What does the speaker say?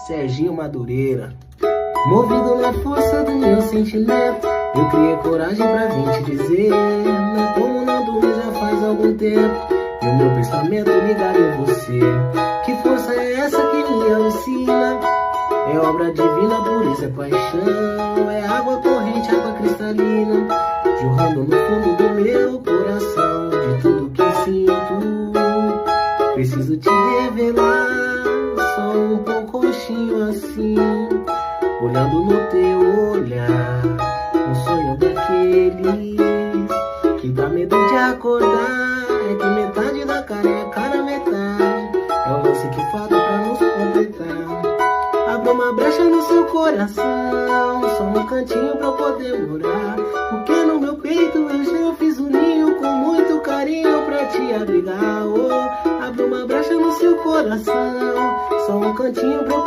Serginho Madureira. Movido na força do meu sentimento, eu criei coragem pra vir te dizer. Não como não dormir já faz algum tempo, e o meu pensamento ligado em você. Que força é essa que me alucina? É obra divina, por isso é paixão. É água corrente, água cristalina, jorrando no fundo do meu coração. De tudo que sinto, preciso te revelar. Só um pouco roxinho assim, olhando no teu olhar, um sonho daqueles que dá medo de acordar. É que metade da cara é a cara metade, é o lance que falta pra nos completar. Abra uma brecha no seu coração, só um cantinho pra eu poder morar, porque no meu peito eu já fiz um ninho com muito carinho pra te abrigar. Oh, abra uma brecha no seu coração, só um cantinho pra eu